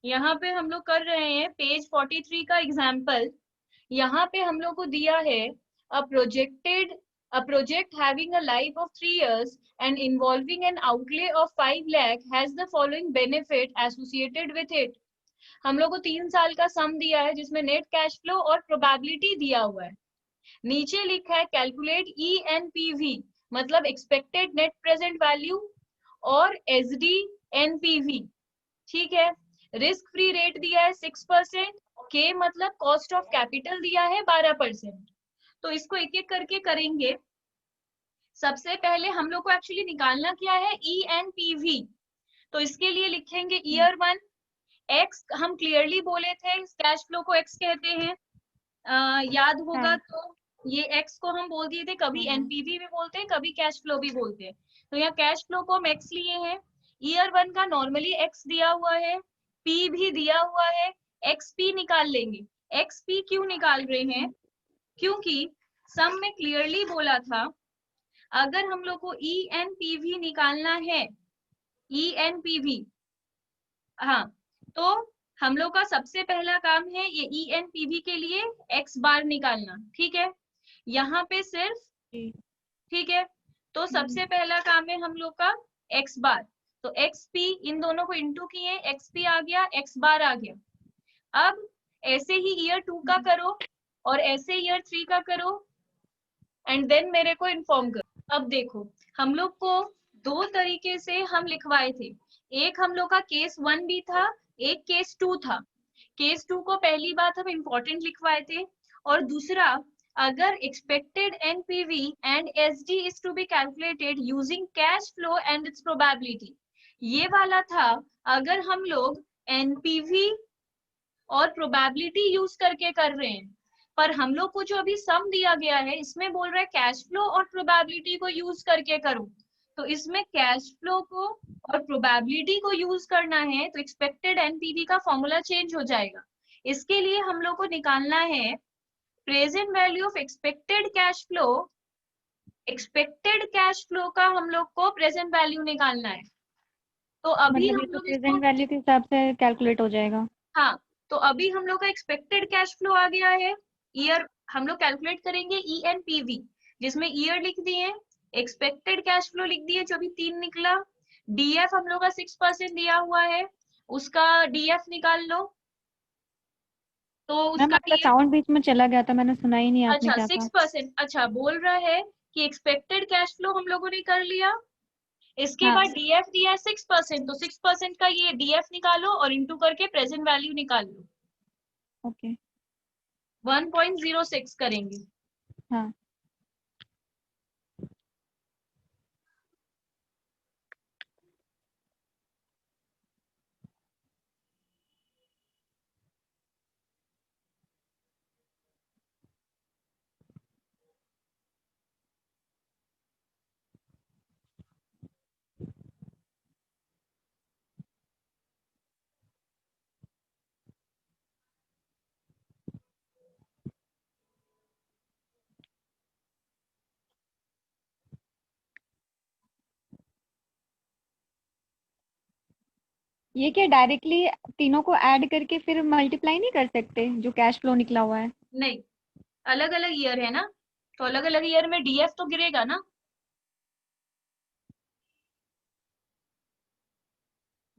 यहाँ पे हम लोग कर रहे हैं पेज 43 का एग्जाम्पल। यहाँ पे हम लोग को दिया है a project having a life of 3 years and involving an outlay of 5 lakh has the following benefit associated with it। हम लोग को 3 साल का सम दिया है जिसमें नेट कैश फ्लो और प्रोबेबिलिटी दिया हुआ है। नीचे लिखा है कैलकुलेट ENPV, मतलब एक्सपेक्टेड नेट प्रेजेंट वैल्यू, और SDNPV। ठीक है। रिस्क फ्री रेट दिया है 6%, के मतलब कॉस्ट ऑफ कैपिटल दिया है 12%। तो इसको एक एक करके करेंगे। सबसे पहले हम लोग को एक्चुअली निकालना क्या है, ENPV। तो इसके लिए लिखेंगे ईयर 1, एक्स हम क्लियरली बोले थे कैश फ्लो को एक्स कहते हैं, याद होगा हाँ तो ये एक्स को हम बोल दिए थे, कभी हाँ। एनपीवी भी बोलते हैं कभी कैश फ्लो भी बोलते हैं। तो यहाँ कैश फ्लो को हम एक्स लिए हैं। ईयर 1 का नॉर्मली एक्स दिया हुआ है, पी भी दिया हुआ है, एक्स पी निकाल लेंगे। एक्स पी क्यों निकाल रहे हैं, क्योंकि सम में क्लियरली बोला था अगर हम लोग को ENPV निकालना है, ENPV, हाँ, तो हम लोग का सबसे पहला काम है ये ENPV के लिए एक्स बार निकालना। ठीक है, यहाँ पे सिर्फ, जी। ठीक है, तो सबसे पहला काम है हम लोग का एक्स बार। तो एक्स पी, इन दोनों को इंटू किए, एक्स पी आ गया, एक्स बार आ गया। अब ऐसे ही ईयर 2 का करो और ऐसे ईयर 3 का करो एंड देन मेरे को इन्फॉर्म करो। अब देखो, हम लोग को दो तरीके से हम लिखवाए थे। एक हम लोग का केस 1 भी था, एक केस 2 था। केस 2 को पहली बात हम इम्पोर्टेंट लिखवाए थे, और दूसरा अगर expected NPV and SD is to be calculated using cash flow and its probability, ये वाला था अगर हम लोग एनपीवी और प्रोबेबिलिटी यूज करके कर रहे हैं। पर हम लोग को जो अभी सम दिया गया है इसमें बोल रहा है कैश फ्लो और प्रोबेबिलिटी को यूज करके करो। तो इसमें कैश फ्लो को और प्रोबेबिलिटी को यूज करना है तो एक्सपेक्टेड एनपीवी का फॉर्मूला चेंज हो जाएगा। इसके लिए हम लोग को निकालना है present value of expected cash flow. Expected cash flow का हम लोग को प्रेजेंट वैल्यू निकालना है। तो अभी मतलब ये हम तो लोग इसको, प्रेजेंट वैल्यू के हिसाब से कैलकुलेट हो जाएगा। हाँ, तो अभी हम लोग का एक्सपेक्टेड कैश फ्लो आ गया है। ईयर हम लोग कैलकुलेट करेंगे ENPV, जिसमें ईयर लिख दिए, एक्सपेक्टेड कैश फ्लो लिख दिए जो भी 3 निकला। डीएफ हम लोग का 6% दिया हुआ है, उसका डीएफ निकाल लो। तो मैम उसका आपका डीएफ, साउंड बीच में चला गया था, मैंने सुना ही नहीं आपने अच्छा क्या कहा। 6%, अच्छा बोल रहा है कि एक्सपेक्टेड कैश फ्लो हम लोगों ने कर लिया, इसके हाँ। बाद डीएफ दिया है 6%, तो 6% का ये डीएफ निकालो और इंटू करके प्रेजेंट वैल्यू निकाल लो। ओके। 1.06 करेंगे। हाँ। ये क्या डायरेक्टली तीनों को ऐड करके फिर मल्टीप्लाई नहीं कर सकते जो कैश फ्लो निकला हुआ है? नहीं, अलग अलग ईयर है ना, तो अलग अलग ईयर में डीएफ तो गिरेगा ना।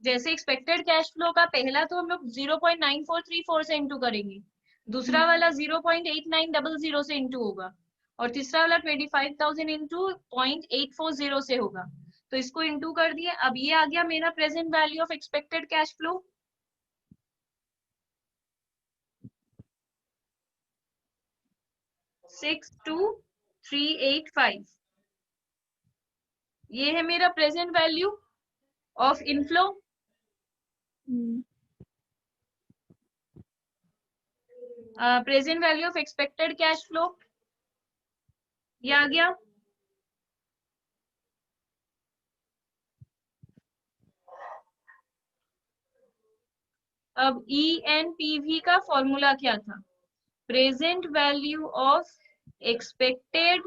जैसे एक्सपेक्टेड कैश फ्लो का पहला तो हम लोग 0.9434 से इंटू करेंगे, दूसरा वाला 0.8900 से इंटू होगा, और तीसरा वाला 25,000 इंटू 0.840 से होगा। तो इसको इंटू कर दिए, अब ये आ गया मेरा present value of expected cash flow. 62385, ये है मेरा present value of inflow. Hmm. Present value of expected cash flow, ये आ गया। अब ENPV का फॉर्मूला क्या था, present value of expected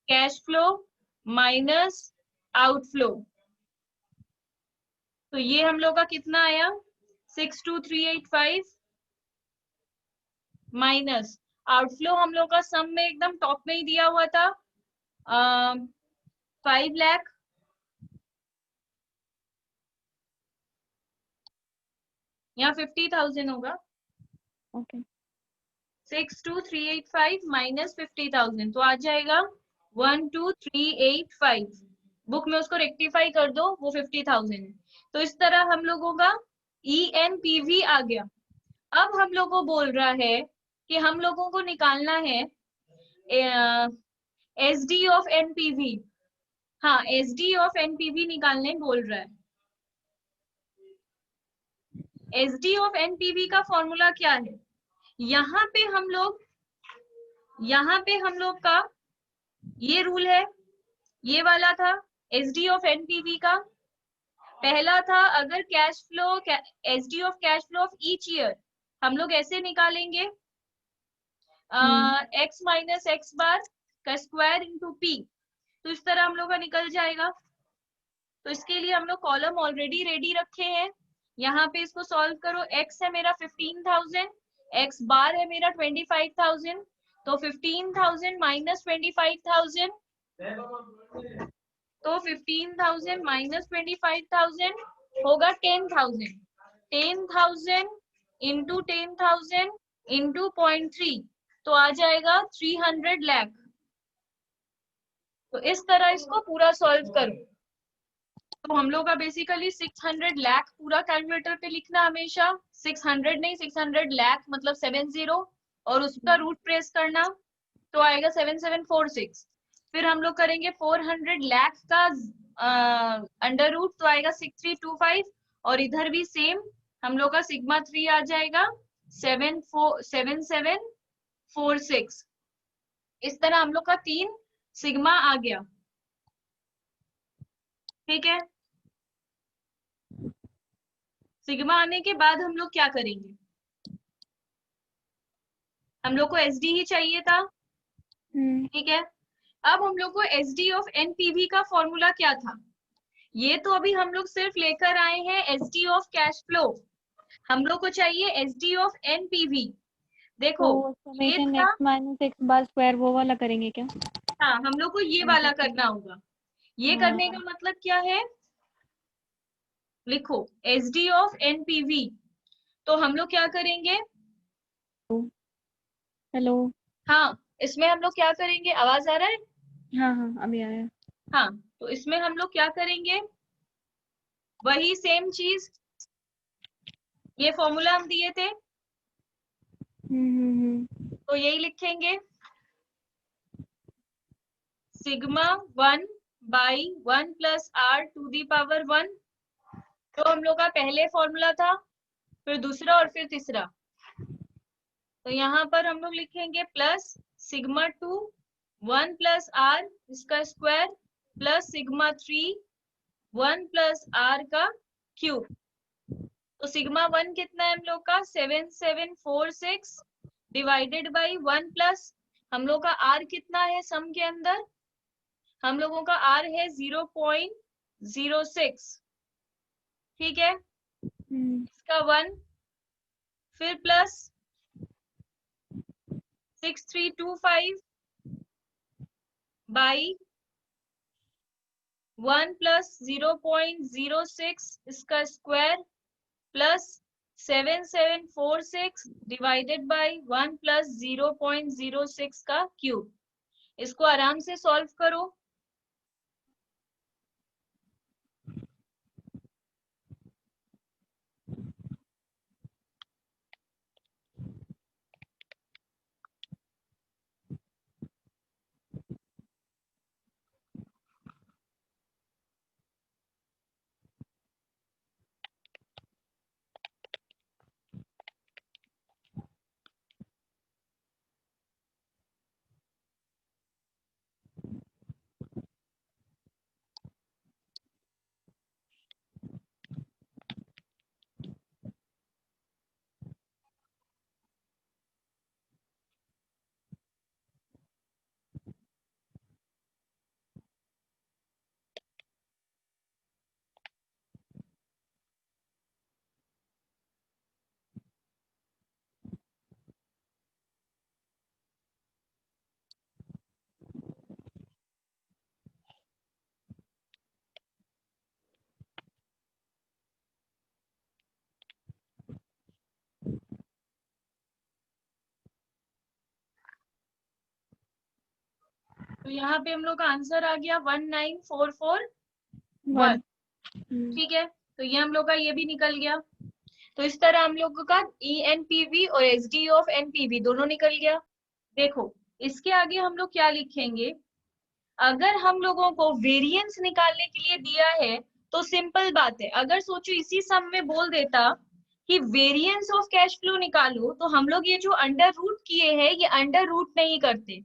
cash flow minus outflow. तो ये हम लोग का कितना आया 62385 माइनस आउटफ्लो हम लोग का सम में एकदम टॉप में ही दिया हुआ था 5 लाख या 50,000 होगा। ओके 62385 माइनस 50,000 तो आ जाएगा 12385। बुक में उसको रेक्टिफाई कर दो, वो 50,000 है। तो इस तरह हम लोगों का ENPV आ गया। अब हम लोगों को बोल रहा है कि हम लोगों को निकालना है SD ऑफ NPV। हाँ, SD ऑफ NPV निकालने बोल रहा है। SD ऑफ NPV का फॉर्मूला क्या है? यहाँ पे हम लोग का ये रूल है, ये वाला था SD ऑफ NPV का। पहला था अगर cash flow SD of cash flow of each year हम लोग ऐसे निकालेंगे x माइनस एक्स बार का स्क्वायर इंटू पी, तो इस तरह हम लोग का निकल जाएगा। तो इसके लिए हम लोग कॉलम ऑलरेडी रेडी रखे हैं। यहाँ पे इसको सॉल्व करो। x है मेरा 15,000, x बार है मेरा 25,000, तो 15,000 माइनस 25,000, तो 15,000 माइनस 25,000 होगा 10,000। 10,000 इंटू 10,000 इंटू 0.3 तो आ जाएगा 300 लाख। तो इस तरह इसको पूरा सॉल्व करो। तो हम लोग का बेसिकली 600 लाख पूरा कैलकुलेटर पे लिखना हमेशा, 600 नहीं 600 लाख मतलब 70 और उसका रूट प्रेस करना, तो आएगा 7746। फिर हम लोग करेंगे 400 लाख का अंडर रूट, तो आएगा 6325 और इधर भी सेम हम लोग का सिग्मा 3 आ जाएगा 7746। इस तरह हम लोग का 3 सिग्मा आ गया। ठीक है, सिग्मा आने के बाद हम लोग क्या करेंगे? हम लोग को SD ही चाहिए था। ठीक है, अब हम लोग को SD ऑफ NPV का फॉर्मूला क्या था? ये तो अभी हम लोग सिर्फ लेकर आए हैं SD ऑफ कैश फ्लो, हम लोग को चाहिए SD ऑफ NPV। देखो तो ये समेशन था, x minus X bar square वो वाला करेंगे क्या? हाँ हम लोग को ये वाला करना होगा। ये करने का मतलब क्या है? लिखो SD ऑफ NPV। तो हम लोग क्या करेंगे? हेलो। हाँ, इसमें हम लोग क्या करेंगे? आवाज आ रहा है? हाँ हाँ अभी आया। हाँ, तो इसमें हम लोग क्या करेंगे? वही सेम चीज, ये फॉर्मूला हम दिए थे तो यही लिखेंगे sigma 1 by 1 plus R to the power 1। तो हम लोग का पहले फॉर्मूला था, फिर दूसरा और फिर तीसरा। तो यहाँ पर हम लोग लिखेंगे प्लस सिग्मा 2 1 प्लस R इसका square plus sigma 3 1 plus R का क्यूब। तो सिग्मा 1 कितना है हम लोग का 7746 डिवाइडेड बाई 1 प्लस हम लोग का R कितना है सम के अंदर? हम लोगों का R है 0.06। ठीक है, इसका 1 फिर प्लस 6325 बाई 1 प्लस 0.06 इसका square plus 7746 divided by 1 plus 0.06 का क्यूब। इसको आराम से सॉल्व करो। तो यहाँ पे हम लोग का आंसर आ गया 19441। 1। ठीक है, तो ये हम लोग का ये भी निकल गया। तो इस तरह हम लोगों का ENPV और SD ऑफ NPV दोनों निकल गया। देखो इसके आगे हम लोग क्या लिखेंगे, अगर हम लोगों को वेरिएंस निकालने के लिए दिया है तो सिंपल बात है, अगर सोचो इसी सम में बोल देता कि वेरिएंस ऑफ कैश फ्लो निकालो, तो हम लोग ये जो अंडर रूट किए हैं ये अंडर रूट नहीं करते,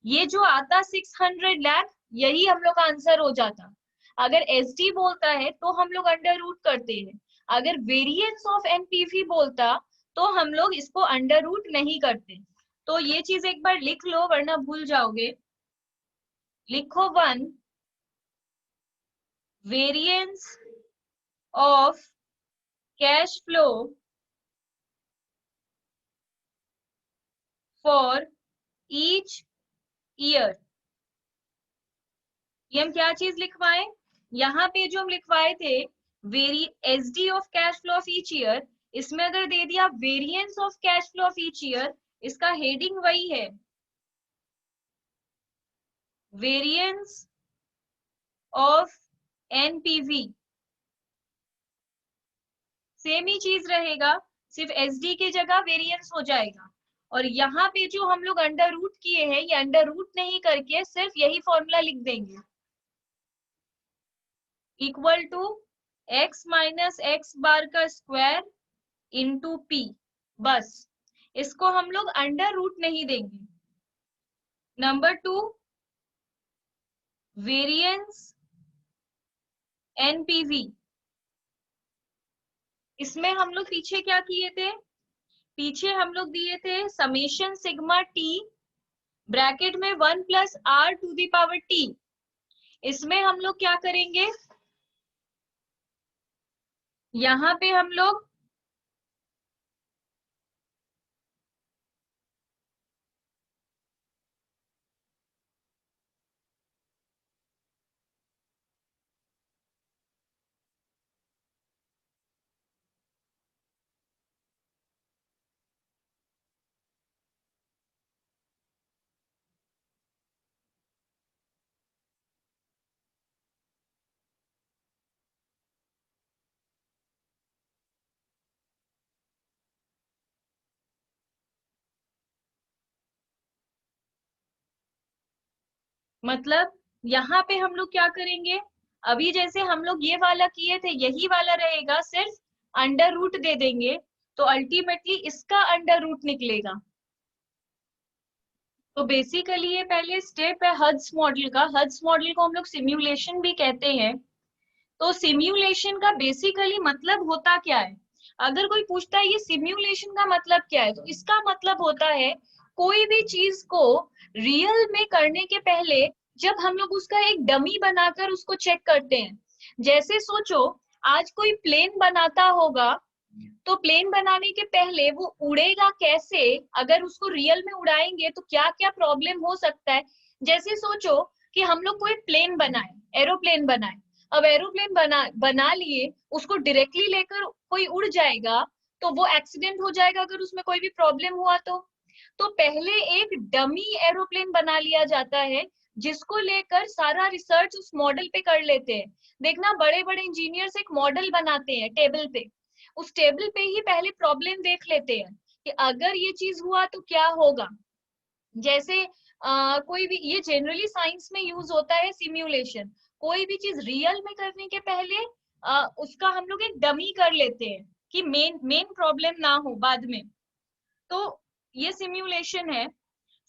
ये जो आता 600 लाख यही हम लोग का आंसर हो जाता। अगर SD बोलता है तो हम लोग अंडर रूट करते हैं, अगर वेरिएंस ऑफ NPV बोलता तो हम लोग इसको अंडर रूट नहीं करते। तो ये चीज एक बार लिख लो वरना भूल जाओगे। लिखो 1, variance of cash flow for each year. ये हम क्या चीज लिखवाए, यहाँ पे जो हम लिखवाए थे very SD of cash flow of each year, इसमें अगर दे दिया variance of cash flow of each year, इसका हेडिंग वही है, वेरिएंस ऑफ NPV। सेम ही चीज रहेगा, सिर्फ SD की जगह वेरिएंस हो जाएगा। और यहाँ पे जो हम लोग अंडर रूट किए हैं ये अंडर रूट नहीं करके सिर्फ यही फॉर्मूला लिख देंगे, equal to x minus X bar का स्क्वायर इंटू P। बस इसको हम लोग अंडर रूट नहीं देंगे। नंबर 2, वेरिएंस NPV, इसमें हम लोग पीछे क्या किए थे, पीछे हम लोग दिए थे समेशन सिग्मा T ब्रैकेट में 1 plus R to the power T। इसमें हम लोग क्या करेंगे, यहाँ पे हम लोग मतलब यहाँ पे हम लोग क्या करेंगे, अभी जैसे हम लोग ये वाला किए थे यही वाला रहेगा, सिर्फ अंडर रूट दे देंगे तो अल्टीमेटली इसका अंडर रूट निकलेगा। तो बेसिकली ये पहले स्टेप है हड्स मॉडल का। हड्स मॉडल को हम लोग सिम्युलेशन भी कहते हैं। तो सिम्युलेशन का बेसिकली मतलब होता क्या है, अगर कोई पूछता है ये सिम्युलेशन का मतलब क्या है, तो इसका मतलब होता है कोई भी चीज को रियल में करने के पहले जब हम लोग उसका एक डमी बनाकर उसको चेक करते हैं। जैसे सोचो आज कोई प्लेन बनाता होगा, तो प्लेन बनाने के पहले वो उड़ेगा कैसे, अगर उसको रियल में उड़ाएंगे तो क्या क्या प्रॉब्लम हो सकता है। जैसे सोचो कि हम लोग कोई प्लेन बनाए, एरोप्लेन बनाए, अब एरोप्लेन बना लिए, उसको डायरेक्टली लेकर कोई उड़ जाएगा तो वो एक्सीडेंट हो जाएगा अगर उसमें कोई भी प्रॉब्लम हुआ तो पहले एक डमी एरोप्लेन बना लिया जाता है जिसको लेकर सारा रिसर्च उस मॉडल पे कर लेते हैं। देखना बड़े बड़े इंजीनियर्स एक मॉडल बनाते हैं टेबल पे, उस टेबल पे ही पहले प्रॉब्लम देख लेते हैं कि अगर ये चीज हुआ तो क्या होगा। जैसे कोई भी, ये जनरली साइंस में यूज होता है सिम्युलेशन, कोई भी चीज रियल में करने के पहले उसका हम लोग एक डमी कर लेते हैं कि मेन मेन प्रॉब्लम ना हो बाद में। तो ये सिम्युलेशन है।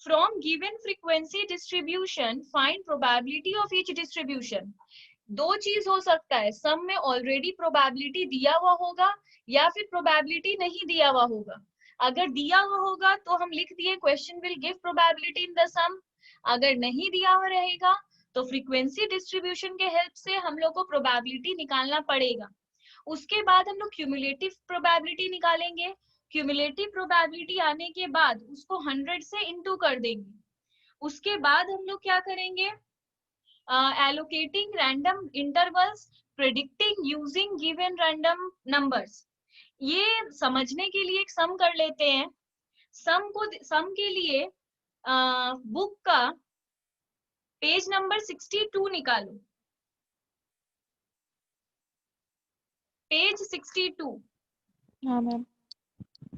From given frequency distribution find probability of each distribution. दो चीज हो सकता है, सम में ऑलरेडी प्रोबेबिलिटी दिया हुआ होगा या फिर प्रोबेबिलिटी नहीं दिया हुआ होगा। अगर दिया हुआ होगा तो हम लिख दिए question will give probability in the sum, अगर नहीं दिया हुआ रहेगा तो फ्रीक्वेंसी डिस्ट्रीब्यूशन के हेल्प से हम लोग को प्रोबेबिलिटी निकालना पड़ेगा। उसके बाद हम लोग क्यूमुलेटिव प्रोबेबिलिटी निकालेंगे। क्यूमुलेटिव प्रोबेबिलिटी आने के बाद उसको 100 से इंटू कर देंगे। उसके बाद हम लोग क्या करेंगे, allocating random intervals predicting using given random numbers। ये समझने के लिए एक सम कर लेते हैं। सम के लिए बुक का पेज नंबर 62 निकालो, पेज 62। हाँ मैम।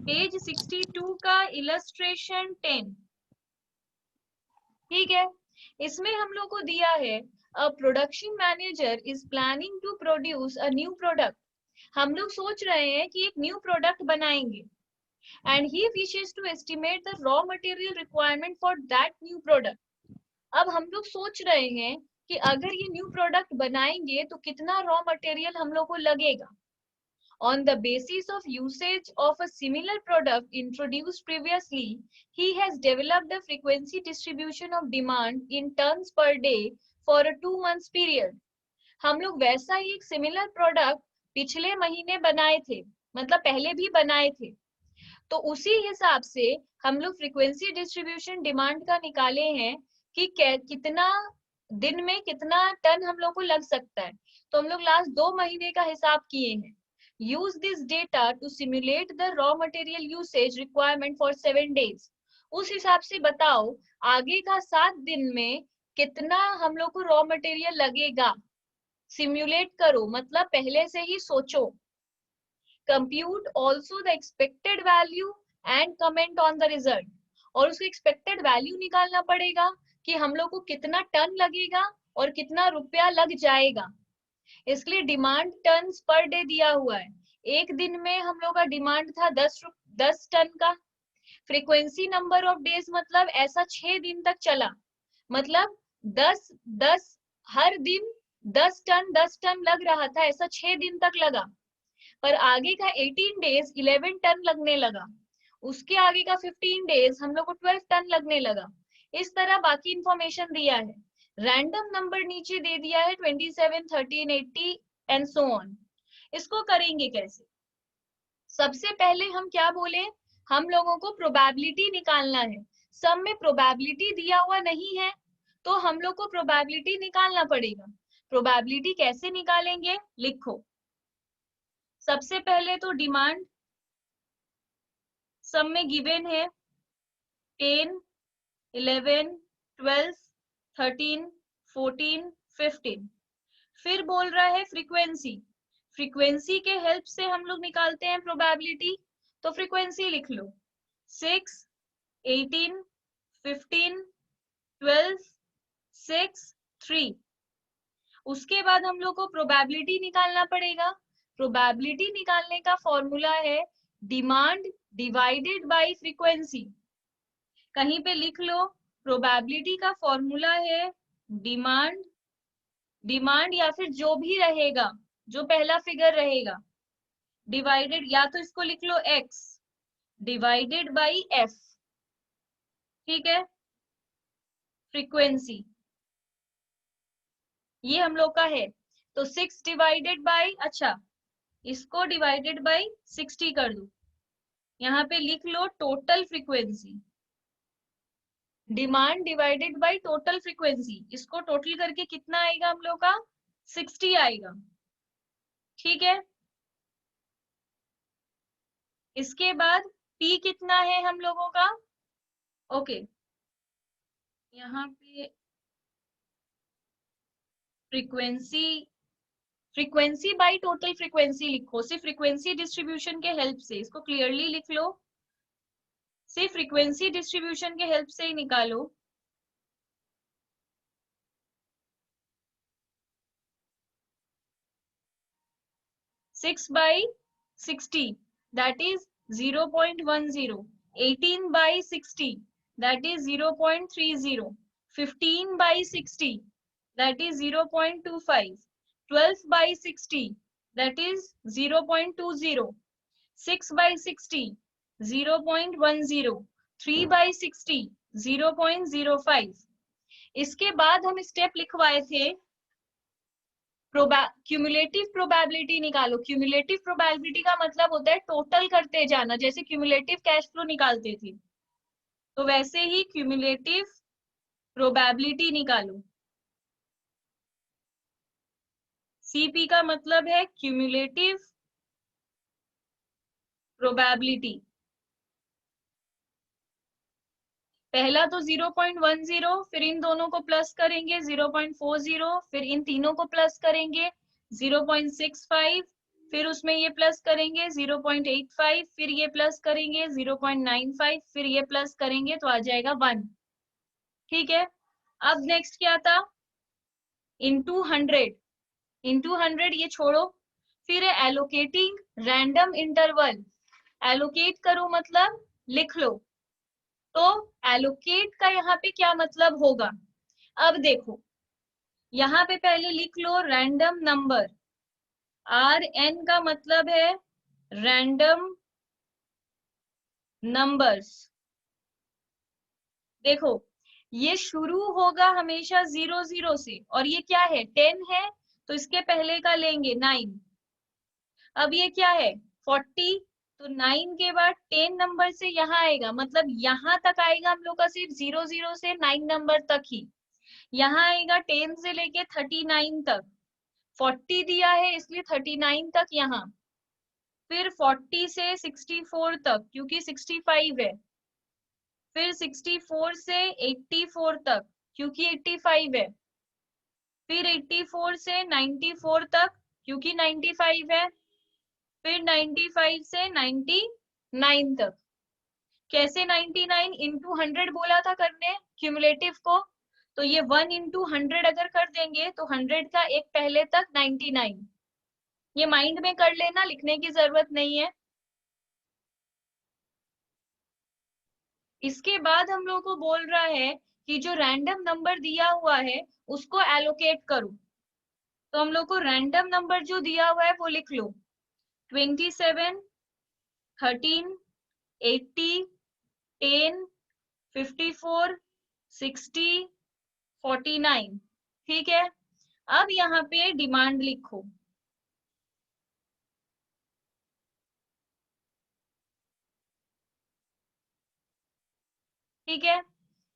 पेज 62 का इलस्ट्रेशन 10, ठीक है। इसमें हम लोग को दिया है a production manager is planning to produce a new product. हम लोग सोच रहे हैं कि एक न्यू प्रोडक्ट बनाएंगे, and he wishes to estimate the raw material requirement for that new product. अब हम लोग सोच रहे हैं कि अगर ये न्यू प्रोडक्ट बनाएंगे तो कितना रॉ मटेरियल हम लोग को लगेगा। On the basis of usage of a similar product introduced previously, he has developed a frequency distribution of demand in tons per day for a 2 months period. हम लोग वैसा ही एक सिमिलर प्रोडक्ट पिछले महीने बनाए थे, मतलब पहले भी बनाए थे, तो उसी हिसाब से हम लोग फ्रीक्वेंसी डिस्ट्रीब्यूशन डिमांड का निकाले हैं कि कितना दिन में कितना टन हम लोग को लग सकता है। तो हम लोग लास्ट 2 महीने का हिसाब किए हैं। Use this data to simulate the raw material usage requirement for 7 days. उस हिसाब से बताओ आगे का 7 दिन में कितना हम लोग को रॉ मटेरियल लगेगा। सिम्युलेट करो मतलब पहले से ही सोचो। Compute also the expected value and comment on the result. और उसको एक्सपेक्टेड वैल्यू निकालना पड़ेगा कि हम लोग को कितना टन लगेगा और कितना रुपया लग जाएगा। इसलिए डिमांड टन्स पर डे दिया हुआ है। एक दिन में हम लोग का डिमांड था 10 टन का। फ्रीक्वेंसी नंबर ऑफ डेज मतलब ऐसा 6 दिन तक चला, मतलब 10 हर दिन 10 टन लग रहा था, ऐसा 6 दिन तक लगा। पर आगे का 18 डेज 11 टन लगने लगा, उसके आगे का 15 डेज हम लोग को 12 टन लगने लगा। इस तरह बाकी इंफॉर्मेशन दिया है। रैंडम नंबर नीचे दे दिया है 27, 13, 80 एंड सो ऑन। इसको करेंगे कैसे? सबसे पहले हम क्या बोले, हम लोगों को प्रोबेबिलिटी निकालना है। सम में प्रोबेबिलिटी दिया हुआ नहीं है तो हम लोग को प्रोबेबिलिटी निकालना पड़ेगा। प्रोबेबिलिटी कैसे निकालेंगे, लिखो। सबसे पहले तो डिमांड सम में गिवन है 10, 11, 12, 13, 14, 15। फिर बोल रहा है फ्रीक्वेंसी। फ्रीक्वेंसी के हेल्प से हम लोग निकालते हैं प्रोबेबिलिटी, तो फ्रीक्वेंसी लिख लो 6, 18, 15, 12, 6, 3। उसके बाद हम लोग को प्रोबेबिलिटी निकालना पड़ेगा। प्रोबेबिलिटी निकालने का फॉर्मूला है डिमांड डिवाइडेड बाय फ्रीक्वेंसी। कहीं पे लिख लो, प्रोबेबिलिटी का फॉर्मूला है डिमांड या फिर जो भी रहेगा, जो पहला फिगर रहेगा, डिवाइडेड, या तो इसको लिख लो x डिवाइडेड बाई f, ठीक है। फ्रीक्वेंसी ये हम लोग का है, तो 6 डिवाइडेड बाई, अच्छा इसको डिवाइडेड बाई 60 कर दो। यहाँ पे लिख लो total frequency, demand divided by total frequency. इसको टोटल करके कितना आएगा हम लोग का, 60 आएगा, ठीक है। इसके बाद P कितना है हम लोगों का, ओके यहाँ पे फ्रीक्वेंसी बाई टोटल फ्रीक्वेंसी लिखो, सिर्फ फ्रीक्वेंसी डिस्ट्रीब्यूशन के हेल्प से। इसको क्लियरली लिख लो, सिर्फ फ्रीक्वेंसी डिस्ट्रीब्यूशन के हेल्प से ही निकालो। Six by 60 that is 0.10, 18 by 60 that is 0.30, 15 by 60 that is 0.25, 12 by 60 that is 0.20, 6 by 60 0.10, 3 by 60 0.05। इसके बाद हम स्टेप लिखवाए थे क्यूमुलेटिव प्रोबेबिलिटी निकालो। क्यूमुलेटिव प्रोबेबिलिटी का मतलब होता है टोटल करते जाना, जैसे क्यूमुलेटिव कैश फ्लो निकालते थे, तो वैसे ही क्यूमुलेटिव प्रोबेबिलिटी निकालो। सीपी का मतलब है क्यूमुलेटिव प्रोबेबिलिटी। पहला तो 0.10, फिर इन दोनों को प्लस करेंगे 0.40, फिर इन तीनों को प्लस करेंगे 0.65, फिर उसमें ये प्लस करेंगे 0.85, फिर ये प्लस करेंगे 0.95, फिर ये प्लस करेंगे तो आ जाएगा 1। ठीक है, अब नेक्स्ट क्या था, इंटू 100 ये छोड़ो, फिर है एलोकेटिंग रैंडम इंटरवल। एलोकेट करो मतलब लिख लो, तो एलोकेट का यहाँ पे क्या मतलब होगा। अब देखो, यहाँ पे पहले लिख लो रैंडम नंबर, RN का मतलब है रैंडम नंबर्स। देखो, ये शुरू होगा हमेशा 00 से, और ये क्या है 10 है, तो इसके पहले का लेंगे 9। अब ये क्या है 40, तो 9 के बाद 10 नंबर से यहाँ आएगा, मतलब यहाँ तक आएगा हम लोग का सिर्फ 00 से 9 नंबर तक ही। यहाँ आएगा 10 से लेके 39 तक, 40 दिया है इसलिए 39 तक यहाँ, फिर 40 से 64 तक क्योंकि 65 है, फिर 64 से 84 तक क्योंकि 85 है, फिर 84 से 94 तक क्योंकि 95 है, फिर 95 से 99 तक। कैसे 99 इंटू 100 बोला था करने क्यूमुलेटिव को, तो ये 1 इंटू 100 अगर कर देंगे तो 100 का एक पहले तक 99। ये माइंड में कर लेना, लिखने की जरूरत नहीं है। इसके बाद हम लोग को बोल रहा है कि जो रैंडम नंबर दिया हुआ है उसको एलोकेट करो, तो हम लोग को रैंडम नंबर जो दिया हुआ है वो लिख लो 27, 13, 80, 10, 54, 60, 49। ठीक है, अब यहाँ पे डिमांड लिखो। ठीक है,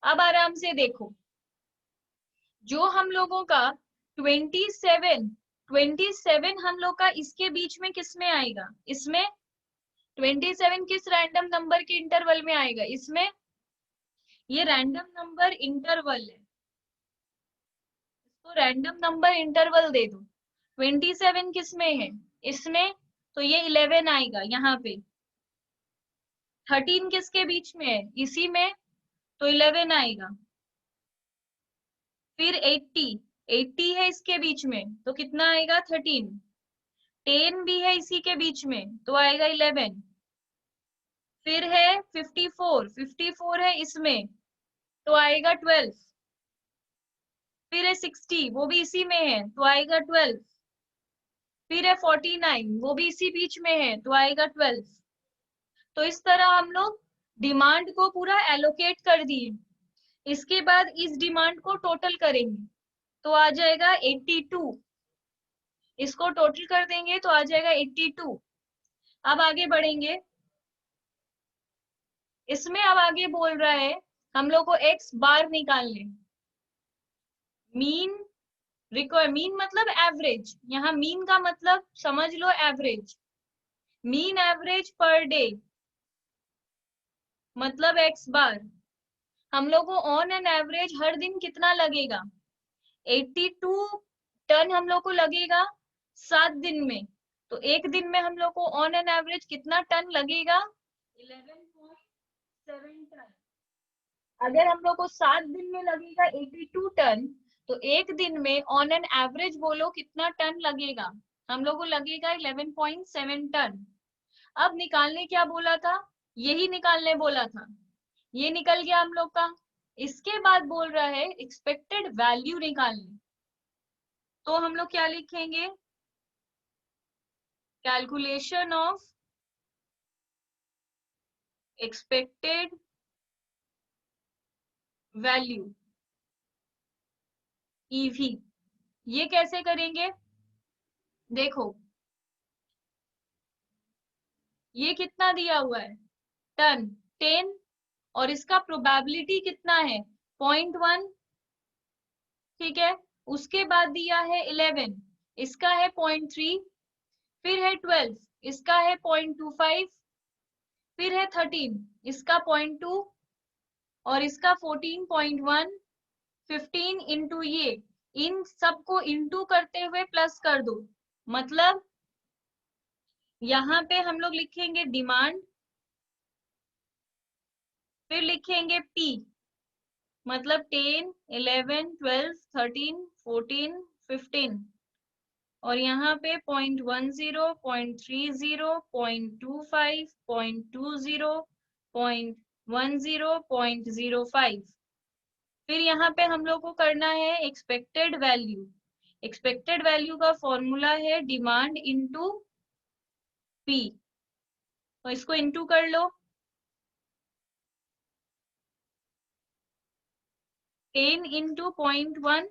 अब आराम से देखो, जो हम लोगों का 27 हम लोग का इसके बीच में किस में आएगा, इसमें 27 किस रैंडम नंबर के इंटरवल में आएगा, इसमें। ये रैंडम नंबर इंटरवल है, इसको रैंडम नंबर इंटरवल दे दो। 27 किस में है, इसमें, तो ये 11 आएगा यहाँ पे। 13 किसके बीच में है, इसी में, तो 11 आएगा। फिर 80 है इसके बीच में, तो कितना आएगा 13। 10 भी है इसी के बीच में, तो आएगा 11। फिर है 54 है इसमें, तो आएगा 12। फिर है 60, वो भी इसी में है, तो आएगा 12। फिर है 49, वो भी इसी बीच में है, तो आएगा 12। तो इस तरह हम लोग डिमांड को पूरा एलोकेट कर दिए। इसके बाद इस डिमांड को टोटल करेंगे तो आ जाएगा 82। इसको टोटल कर देंगे तो आ जाएगा 82। अब आगे बढ़ेंगे, इसमें अब आगे बोल रहा है हम लोग को एक्स बार निकालने। मीन रिक्वायर, मीन मतलब एवरेज, यहाँ मीन का मतलब समझ लो average. Mean average per day मतलब एक्स बार। हम लोग को ऑन एन एवरेज हर दिन कितना लगेगा, 82 टन हम लोग को लगेगा 7 दिन में। तो एक दिन में हम लोग को ऑन एन एवरेज कितना टन लगेगा, 11.7 टन। अगर हम लोग को 7 दिन में लगेगा 82 टन, तो एक दिन में ऑन एन एवरेज बोलो कितना टन लगेगा, हम लोग को लगेगा 11.7 टन। अब निकालने क्या बोला था, यही निकालने बोला था, ये निकल गया हम लोग का। इसके बाद बोल रहा है एक्सपेक्टेड वैल्यू निकालने, तो हम लोग क्या लिखेंगे, calculation of expected value EV. ये कैसे करेंगे, देखो ये कितना दिया हुआ है टन 10, और इसका प्रोबेबिलिटी कितना है 0.1। ठीक है, उसके बाद दिया है 11, इसका है 0.3, फिर है 12, इसका है 0.25, फिर है 13, इसका 0.2, और इसका 14.1, 15 इंटू ये, इन सबको इंटू करते हुए प्लस कर दो। मतलब यहाँ पे हम लोग लिखेंगे डिमांड, फिर लिखेंगे पी, मतलब 10, 11, 12, 13, 14, 15, और यहाँ पे 0.10, 0.30, 0.25, 0.20, 0.10, 0.05। फिर यहाँ पे हम लोग को करना है एक्सपेक्टेड वैल्यू। एक्सपेक्टेड वैल्यू का फॉर्मूला है डिमांड इंटू पी, तो इसको इंटू कर लो। 10 इंटू 0.11,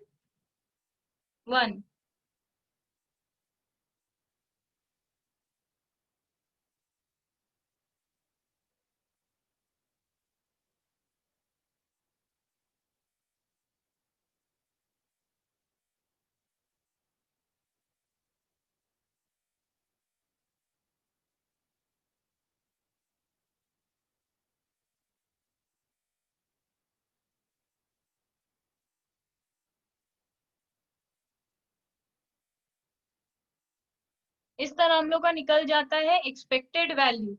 इस तरह हम लोग का निकल जाता है एक्सपेक्टेड वैल्यू।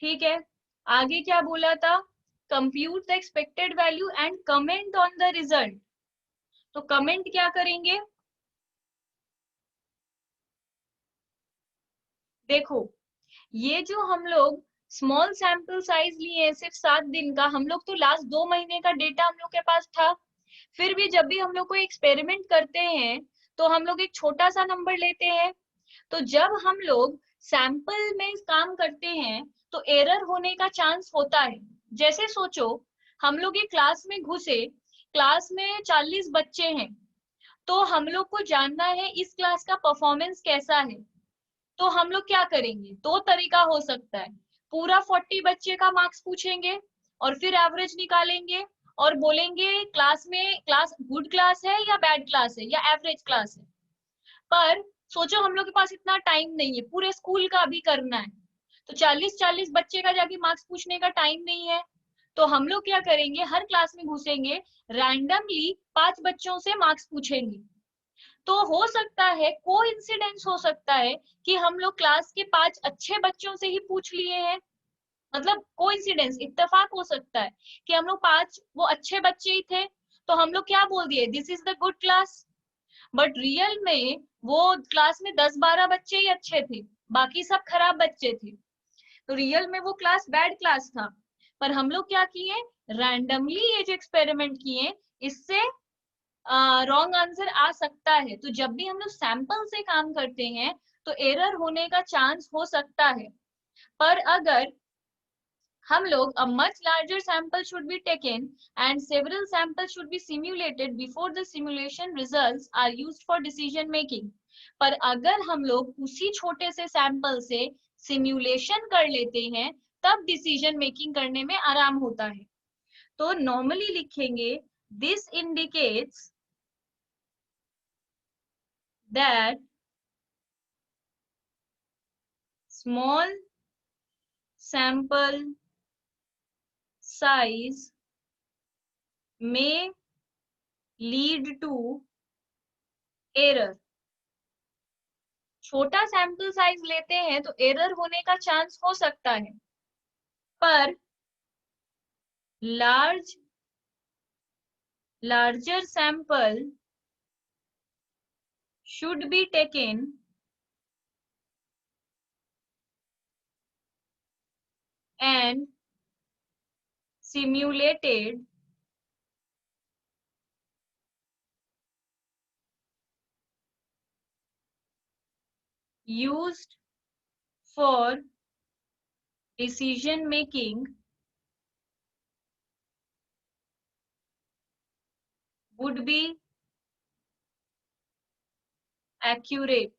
ठीक है, आगे क्या बोला था, compute the expected value and comment on the result. तो कमेंट क्या करेंगे, देखो ये जो हम लोग स्मॉल सैंपल साइज लिए सिर्फ 7 दिन का, हम लोग तो लास्ट 2 महीने का डेटा हम लोग के पास था। फिर भी जब भी हम लोग कोई एक्सपेरिमेंट करते हैं तो हम लोग एक छोटा सा नंबर लेते हैं। तो जब हम लोग सैंपल में काम करते हैं तो एरर होने का चांस होता है। जैसे सोचो हम लोग एक क्लास में घुसे, क्लास में 40 बच्चे हैं, तो हम लोग को जानना है इस क्लास का परफॉर्मेंस कैसा है। तो हम लोग क्या करेंगे, दो तरीका हो सकता है, पूरा 40 बच्चे का मार्क्स पूछेंगे और फिर एवरेज निकालेंगे और बोलेंगे क्लास में क्लास गुड क्लास है या बैड क्लास है या एवरेज क्लास है। पर सोचो हम लोग के पास इतना टाइम नहीं है, पूरे स्कूल का भी करना है, तो 40-40 बच्चे का जाके मार्क्स पूछने का टाइम नहीं है। तो हम लोग क्या करेंगे, हर क्लास में घुसेंगे, रैंडमली 5 बच्चों से मार्क्स पूछेंगे। तो हो सकता है कोइंसिडेंस हो सकता है कि हम लोग क्लास के 5 अच्छे बच्चों से ही पूछ लिए हैं, मतलब कोइंसिडेंस इत्तेफाक हो सकता है कि हम लोग 5 वो अच्छे बच्चे ही थे, तो हम लोग क्या बोल दिए this is the good class. But real में वो क्लास में 10-12 बच्चे ही अच्छे थे, बाकी सब खराब बच्चे थे, तो रियल में वो क्लास बैड क्लास था। पर हम लोग क्या किए, रैंडमली ये जो एक्सपेरिमेंट किए, इससे रॉन्ग आंसर आ सकता है। तो जब भी हम लोग सैंपल से काम करते हैं तो एरर होने का चांस हो सकता है। पर अगर हम लोग a much larger sample should be taken and several samples should be simulated before the simulation results are used for decision making। पर अगर हम लोग उसी छोटे से सैंपल से सिमुलेशन कर लेते हैं तब डिसीजन मेकिंग करने में आराम होता है। तो नॉर्मली लिखेंगे this indicates that small sample size may lead to error। छोटा सैंपल साइज लेते हैं तो एरर होने का चांस हो सकता है, पर larger sample should be taken and simulated used for decision making would be accurate।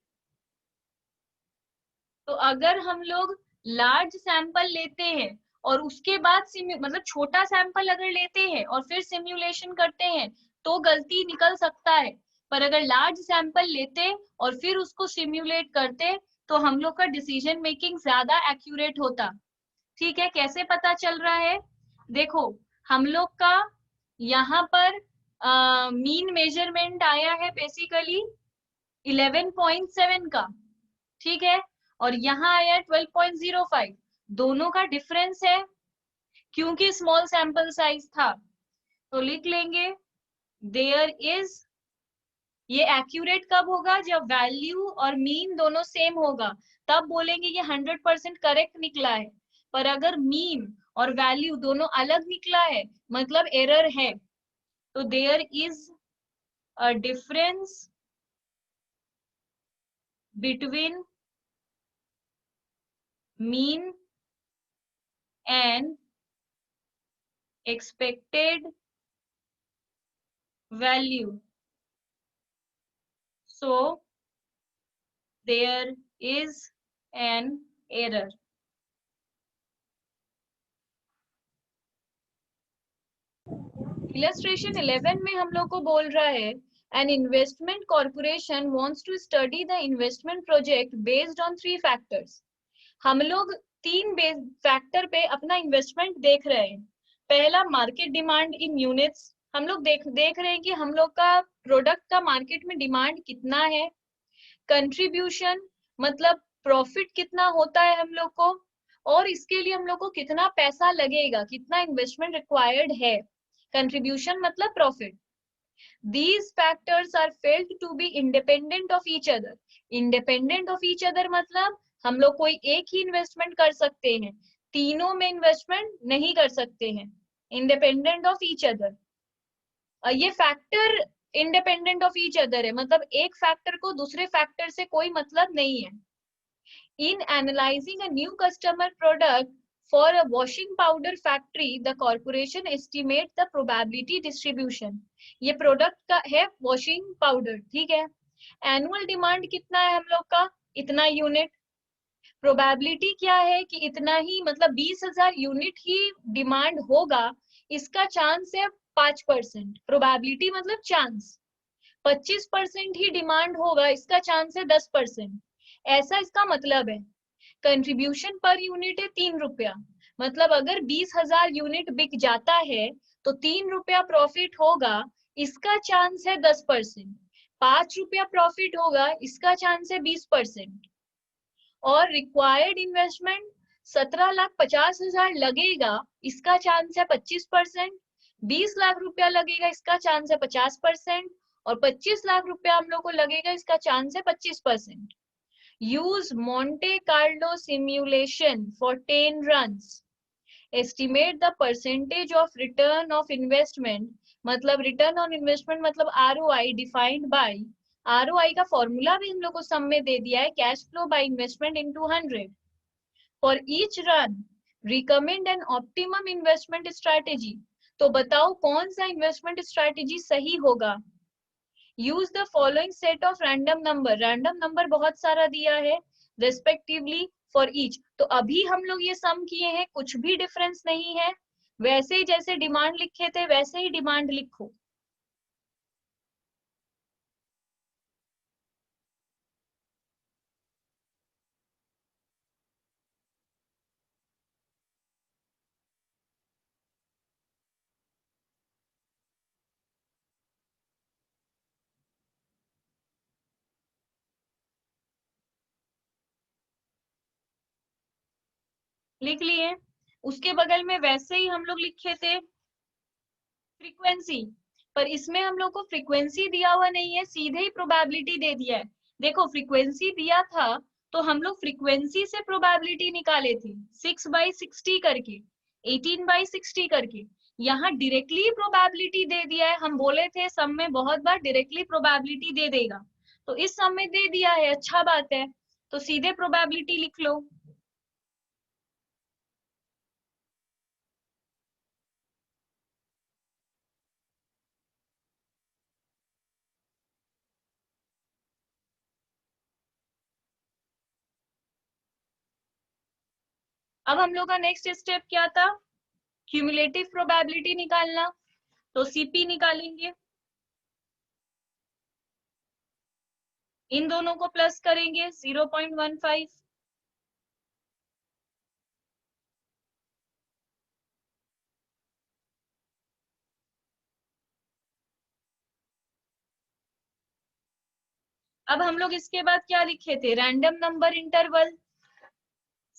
तो अगर हम लोग लार्ज सैंपल लेते हैं और उसके बाद मतलब छोटा सैंपल अगर लेते हैं और फिर सिमुलेशन करते हैं तो गलती निकल सकता है। पर अगर लार्ज सैंपल लेते और फिर उसको सिमुलेट करते तो हम लोग का डिसीजन मेकिंग ज्यादा एक्यूरेट होता। ठीक है, कैसे पता चल रहा है, देखो हम लोग का यहाँ पर मीन मेजरमेंट आया है बेसिकली 11.7 का, ठीक है, और यहाँ आया है 12.05। दोनों का डिफरेंस है क्योंकि स्मॉल सैंपल साइज था, तो लिख लेंगे देयर इज। ये एक्यूरेट कब होगा? जब वैल्यू और मीन दोनों सेम होगा, तब बोलेंगे ये 100% करेक्ट निकला है। पर अगर मीन और वैल्यू दोनों अलग निकला है मतलब एरर है, तो there is a difference between mean and expected value, so there is an error. Illustration 11 में हम लोग को बोल रहा है an investment corporation wants to study the investment project based on 3 factors. हम लोग 3 फैक्टर पे अपना इन्वेस्टमेंट देख रहे हैं। पहला मार्केट डिमांड इन यूनिट्स, हम लोग देख रहे हैं कि हम लोग का प्रोडक्ट का मार्केट में डिमांड कितना है। कंट्रीब्यूशन मतलब प्रॉफिट कितना होता है हम लोग को, और इसके लिए हम लोग को कितना पैसा लगेगा, कितना इन्वेस्टमेंट रिक्वायर्ड है। कंट्रीब्यूशन मतलब profit. These factors are felt to be independent of each other. Independent of each other मतलब हम लोग कोई एक ही इन्वेस्टमेंट कर सकते हैं, तीनों में इन्वेस्टमेंट नहीं कर सकते हैं। इंडिपेंडेंट ऑफ ईच अदर, ये factor independent of each other है, मतलब एक फैक्टर को दूसरे फैक्टर से कोई मतलब नहीं है। In analyzing a new customer product for a washing powder factory, the corporation estimates the probability distribution. ये प्रोडक्ट का है वॉशिंग पाउडर, ठीक है। एनुअल डिमांड कितना है हम लोग का? इतना यूनिट। प्रोबेबिलिटी क्या है कि इतना ही, मतलब 20,000 यूनिट ही डिमांड होगा, इसका चांस है 5%। प्रोबेबिलिटी मतलब चांस। 25% ही डिमांड होगा, इसका चांस है 10%। ऐसा इसका मतलब है। कंट्रीब्यूशन पर यूनिट है 3 रुपया, मतलब अगर 20,000 यूनिट बिक जाता है तो 3 रुपया प्रॉफिट होगा, इसका चांस है 10%। 5 रुपया प्रॉफिट होगा, इसका चांस है 20%। और रिक्वायर्ड इन्वेस्टमेंट 17,50,000 लगेगा, इसका चांस है 25%। 20 लाख रुपया लगेगा, इसका चांस है 50%। और 25 लाख रुपया हम लोग को लगेगा, इसका चांस है 25%। Use Monte Carlo simulation for 10 runs. Estimate the percentage of return of investment, मतलब return on investment मतलब ROI defined by, ROI का फॉर्मूला भी हम लोग को सम में दे दिया है, cash flow by investment into 100। For each run, recommend an optimum investment strategy. तो बताओ कौन सा इन्वेस्टमेंट स्ट्रैटेजी सही होगा। Use the following set of random number, random number बहुत सारा दिया है, रेस्पेक्टिवली फॉर ईच। तो अभी हम लोग ये सम किए हैं, कुछ भी डिफरेंस नहीं है, वैसे ही जैसे डिमांड लिखे थे वैसे ही डिमांड लिखो। लिख लिए। उसके बगल में वैसे ही हम लोग लिखे थे फ्रीक्वेंसी, पर इसमें हम लोग को फ्रीक्वेंसी दिया हुआ नहीं है, सीधे ही प्रोबेबिलिटी दे दिया है। देखो फ्रीक्वेंसी दिया था तो हम लोग फ्रीक्वेंसी से प्रोबेबिलिटी निकाले थे 6/60 करके, 18/60 करके। यहाँ डायरेक्टली प्रोबेबिलिटी दे दिया है, हम बोले थे सम में बहुत बार डायरेक्टली प्रोबेबिलिटी दे देगा, तो इस सम में दे दिया है, अच्छा बात है, तो सीधे प्रोबेबिलिटी लिख लो। अब हम लोग का नेक्स्ट स्टेप क्या था? क्यूमुलेटिव प्रोबेबिलिटी निकालना, तो सीपी निकालेंगे, इन दोनों को प्लस करेंगे 0.15, अब हम लोग इसके बाद क्या लिखे थे, रैंडम नंबर इंटरवल।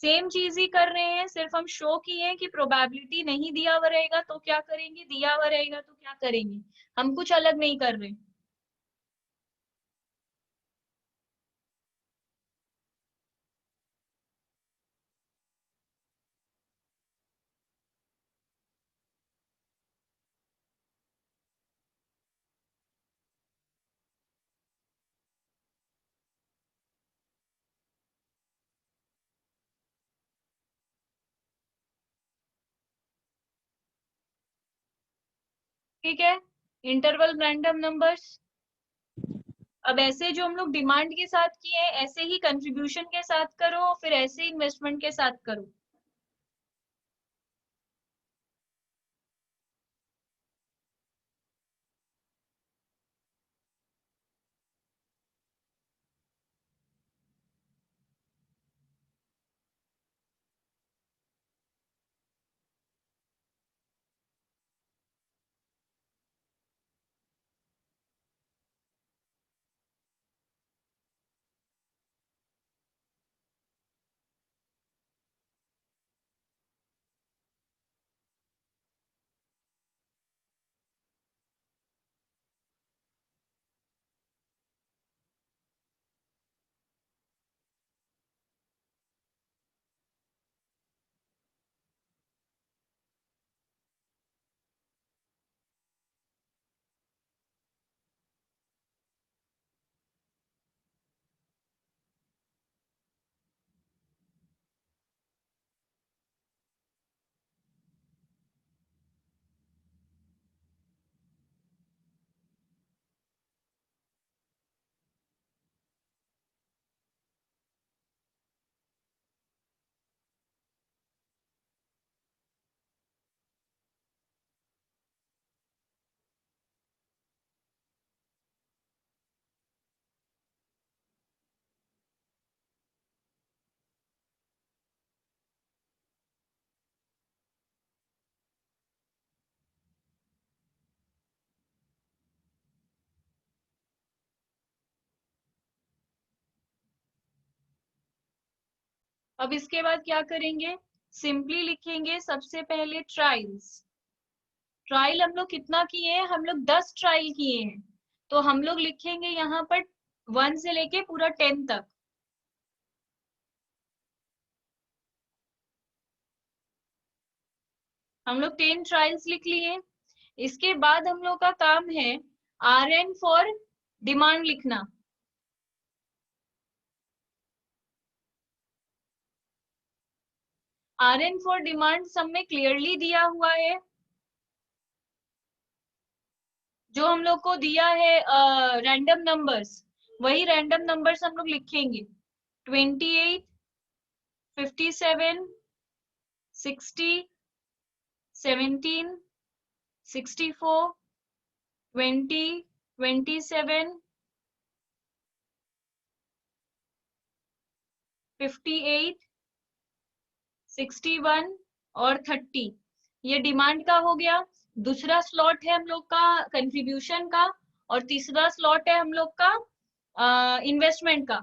सेम चीज ही कर रहे हैं, सिर्फ हम शो किए हैं कि प्रोबेबिलिटी नहीं दिया हुआ रहेगा तो क्या करेंगे, दिया हुआ रहेगा तो क्या करेंगे, हम कुछ अलग नहीं कर रहे। ठीक है, इंटरवल रैंडम नंबर्स। अब ऐसे जो हम लोग डिमांड के साथ किए हैं ऐसे ही कंट्रीब्यूशन के साथ करो, फिर ऐसे इन्वेस्टमेंट के साथ करो। अब इसके बाद क्या करेंगे, सिंपली लिखेंगे सबसे पहले ट्रायल्स। ट्रायल हम लोग कितना किए हैं, हम लोग 10 ट्रायल किए हैं, तो हम लोग लिखेंगे यहाँ पर 1 से लेके पूरा 10 तक। हम लोग 10 ट्रायल्स लिख लिए। इसके बाद हम लोग का काम है RN फॉर डिमांड लिखना। RN फॉर डिमांड सब में क्लियरली दिया हुआ है, जो हम लोग को दिया है रैंडम नंबर्स, वही रैंडम नंबर्स हम लोग लिखेंगे। 28, 57, 60, 17, 64, 20, 27, 58, 61 और 30। ये डिमांड का हो गया। दूसरा स्लॉट है हम लोग का कंट्रीब्यूशन का, और तीसरा स्लॉट है हम लोग का इन्वेस्टमेंट का।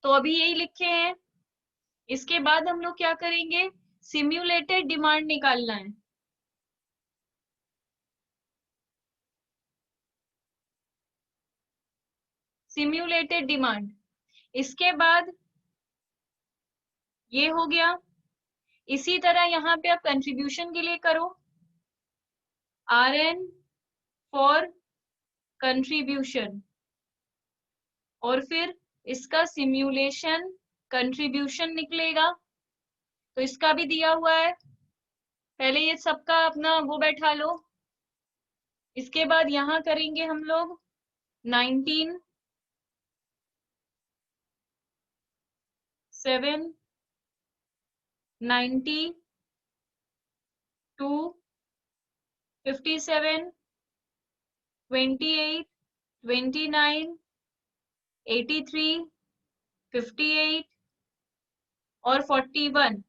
तो अभी यही लिखे हैं। इसके बाद हम लोग क्या करेंगे, सिम्युलेटेड डिमांड निकालना है। सिम्युलेटेड डिमांड, इसके बाद ये हो गया। इसी तरह यहाँ पे आप कंट्रीब्यूशन के लिए करो, RN फॉर कंट्रीब्यूशन, और फिर इसका सिम्युलेशन कंट्रीब्यूशन निकलेगा, तो इसका भी दिया हुआ है। पहले ये सबका अपना वो बैठा लो। इसके बाद यहाँ करेंगे हम लोग 19, 7, 90, 2, 57, 28, 29, 83, 58 और 41।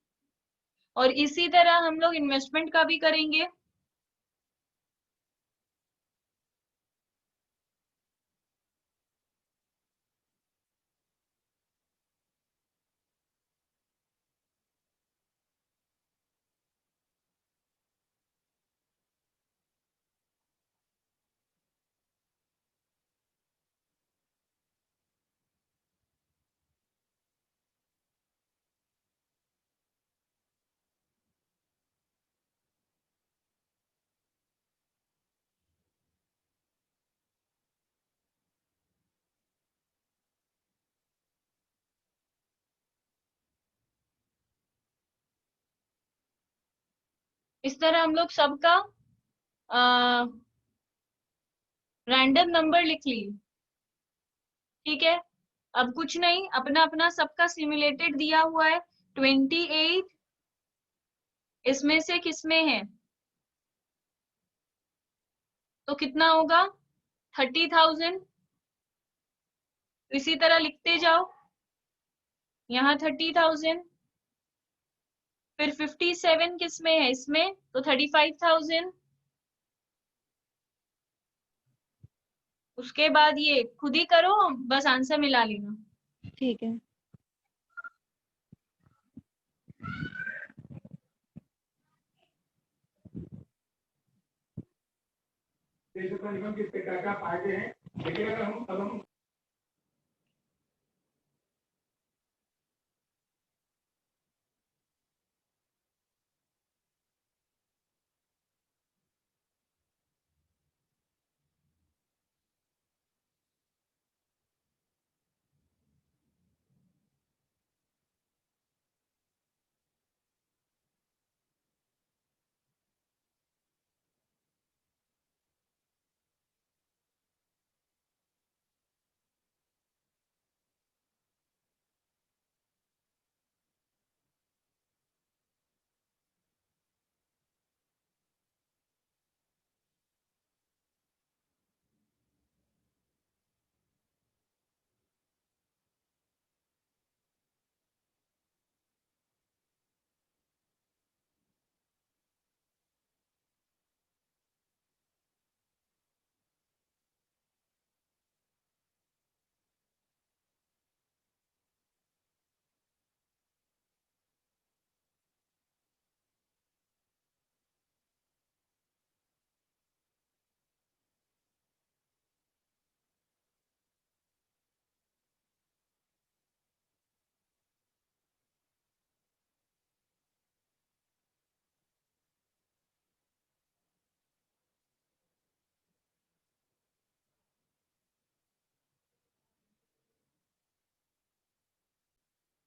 और इसी तरह हम लोग इन्वेस्टमेंट का भी करेंगे। इस तरह हम लोग सबका रैंडम नंबर लिख लिए। ठीक है, अब कुछ नहीं, अपना अपना सबका सिमुलेटेड दिया हुआ है। 28 इसमें से किसमें है, तो कितना होगा 30,000। इसी तरह लिखते जाओ, यहाँ 30,000, फिर 57 किसमें है, इसमें, तो 35,000। उसके बाद ये खुद ही करो, बस आंसर मिला लेना। ठीक है। निगम के क्या क्या फायदे हैं, लेकिन अगर हम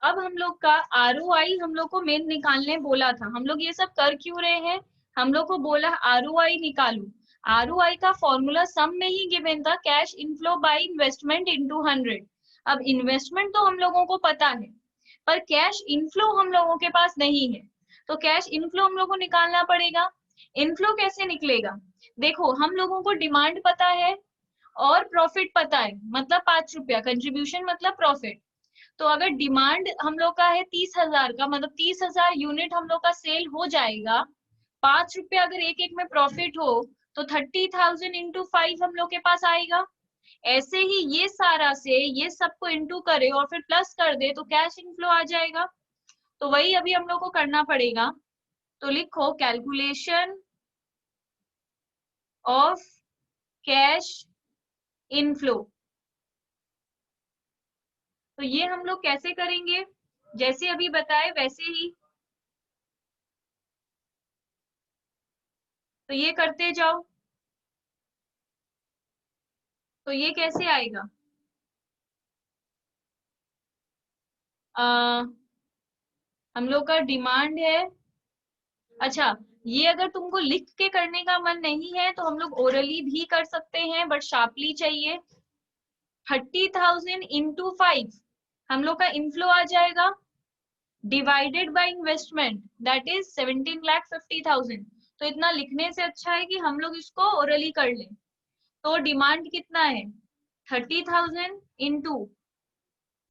अब हम लोग का ROI हम लोग को मेन निकालने बोला था, हम लोग ये सब कर क्यों रहे हैं, हम लोग को बोला ROI निकालो। ROI का फॉर्मूला सम में ही गिवन था, cash inflow by investment into 100। अब इन्वेस्टमेंट तो हम लोगों को पता है, पर कैश इनफ्लो हम लोगों के पास नहीं है, तो कैश इनफ्लो हम लोग को निकालना पड़ेगा। इनफ्लो कैसे निकलेगा, देखो हम लोगों को डिमांड पता है और प्रॉफिट पता है, मतलब 5 रुपया कंट्रीब्यूशन मतलब प्रॉफिट। तो अगर डिमांड हम लोग का है 30,000 का, मतलब 30,000 यूनिट हम लोग का सेल हो जाएगा, 5 रुपया अगर एक एक में प्रॉफिट हो, तो 30,000 इंटू 5 हम लोग के पास आएगा। ऐसे ही ये सारा से ये सबको इंटू करे और फिर प्लस कर दे तो कैश इनफ्लो आ जाएगा। तो वही अभी हम लोग को करना पड़ेगा। तो लिखो कैलकुलेशन ऑफ कैश इनफ्लो। तो ये हम लोग कैसे करेंगे, जैसे अभी बताए वैसे ही, तो ये करते जाओ। तो ये कैसे आएगा, हम लोग का डिमांड है, अच्छा ये अगर तुमको लिख के करने का मन नहीं है तो हम लोग ओरली भी कर सकते हैं, बट शार्पली चाहिए। 30,000 इंटू 5 हम लोग का इनफ्लो आ जाएगा, divided by investment that is 17,50,000। तो इतना लिखने से अच्छा है कि हम लोग इसको ओरली कर लें। तो डिमांड कितना है 30,000 इंटू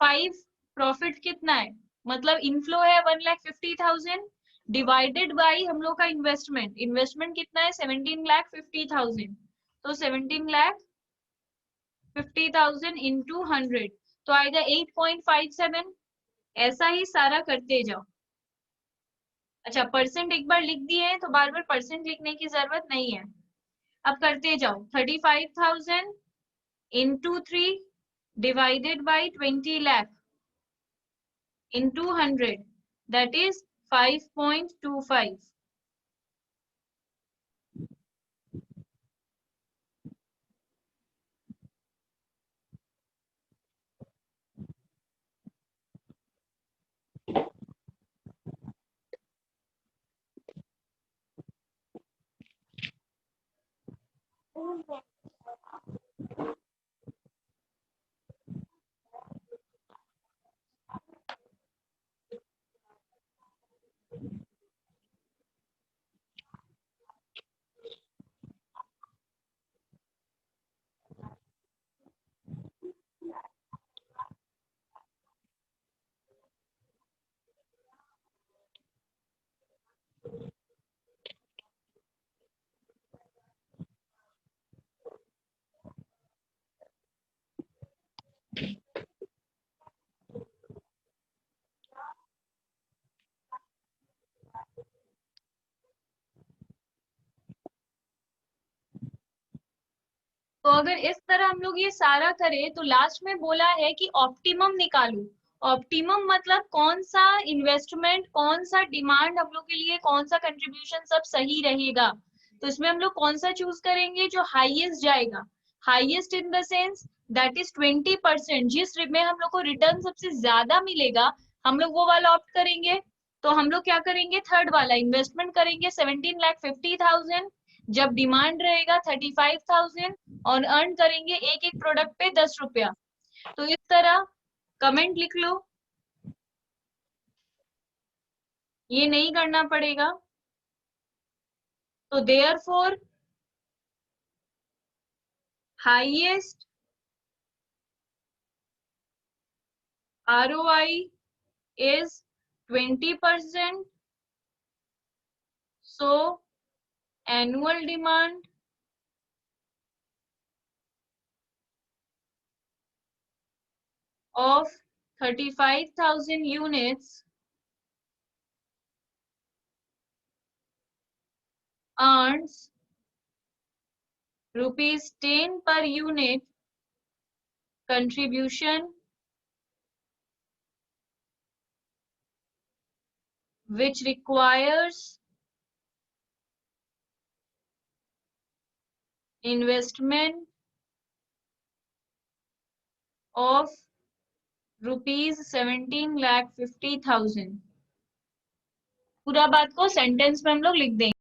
5, प्रॉफिट कितना है, मतलब इनफ्लो है 1,50,000 डिवाइडेड बाई हम लोग का इन्वेस्टमेंट, इन्वेस्टमेंट कितना है 17,50,000। तो 17,50,000 इंटू 100 तो आएगा 8.57। ऐसा ही सारा करते जाओ। अच्छा परसेंट एक बार लिख दिए हैं तो बार बार परसेंट लिखने की जरूरत नहीं है। अब करते जाओ 35,000 into 3 divided by 20 lakh into 100 that is 5.25। अगर इस तरह हम लोग ये सारा करें तो लास्ट में बोला है कि ऑप्टिमम निकालो। ऑप्टिमम मतलब कौन सा इन्वेस्टमेंट, कौन सा डिमांड हम लोग के लिए, कौन सा कंट्रीब्यूशन सब सही रहेगा। तो इसमें हम लोग कौन सा चूज करेंगे, जो हाईएस्ट जाएगा। Highest in the sense that is 20%, जिस में हम लोग को रिटर्न सबसे ज्यादा मिलेगा हम लोग वो वाला ऑप्ट करेंगे। तो हम लोग क्या करेंगे, थर्ड वाला इन्वेस्टमेंट करेंगे 17,50,000, जब डिमांड रहेगा 35,000, और अर्न करेंगे एक एक प्रोडक्ट पे 10 रुपया। तो इस तरह कमेंट लिख लो, ये नहीं करना पड़ेगा। तो therefore highest ROI is 20%. So annual demand of 35,000 units earns rupees 10 per unit contribution, which requires investment of rupees 17,50,000। पूरा बात को सेंटेंस में हम लोग लिख देंगे।